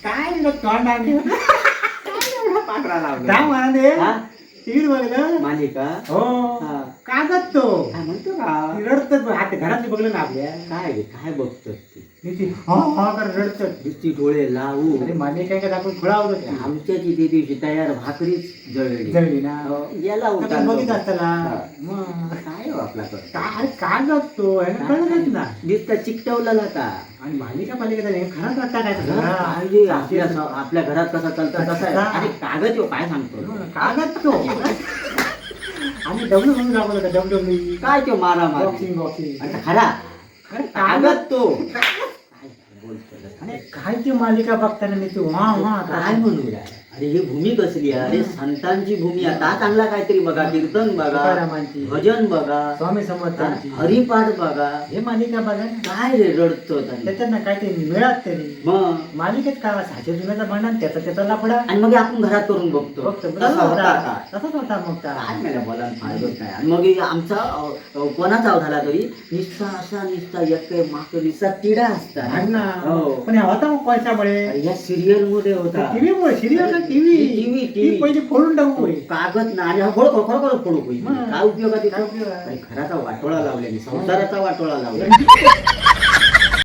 काय मग तोंड आणली पाकळा लावला काय म्हणाले हा? टीव्ही बघलं मालिका हो हा. कागद तो काय म्हणतो का रडत आता घरातली बघलं ना आपल्या काय बघतात ते नीती हा हा कर रडत नुसती डोळे लावू अरे मालिका काय दाखवून खुळा होतो आमच्या तिथे दिवशी तयार भाकरीच जळली जळली ना हो, याला आता उतार बघित असताना हा. मग काय हो आपला करतो काय अरे कागद तो आहे ना कळलंच ना नुसता चिकटवलेला का आणि मालिका पालिकेचा नाही खरंच वाटतं काय तसं? पाहिजे आपल्या घरात कसा चालतं तसा आहे हा. आणि कागद हो काय सांगतो कागद तो आणि डब्ल्यू म्हणून दाखवलं होतं डब्ल्यू काय तो मारा मारी बॉक्सिंग बॉक्सिंग आणि खरा अरे कागद तो काय बोलतो आणि काय ती मालिका बघताना मी तू वा वा काय म्हणू राहिला? अरे ही भूमी कसली आहे? अरे संतांची भूमी आता चांगला काहीतरी बघा कीर्तन बघा तुकारामांची, भजन बघा स्वामी समर्थांची हरिपाठ बघा हे मालिका बघा ना. काय रे रडतो तरी त्याच्यात ना काय ते मिळत तरी मग मालिकेत काय साचे जुन्याचा भांडण त्याचा लफडा आणि मग आपण घरात करून बघतो फक्त तसा होता का? तसाच होता मग काय मला बोला फायदाच नाही आणि मग हे आमचा कोणाचा झाला तरी निस्ता असा निस्ता एक माग निस्ता तिडा असता ना हो. पण हे होता मग कोणाच्यामुळे अरे या सिरियल मध्ये होता टीव्ही मुळे सिरियल टीव्ही टीव्ही, ती पहिली फोडून टाकू कागद ना आणि हा खरोखर फोडू होईल मग. काय उपयोग आहे काय तिचा? उपयोग आहे? अरे घराचा वाटोळा लावल्याने संसाराचा वाटोळा लावला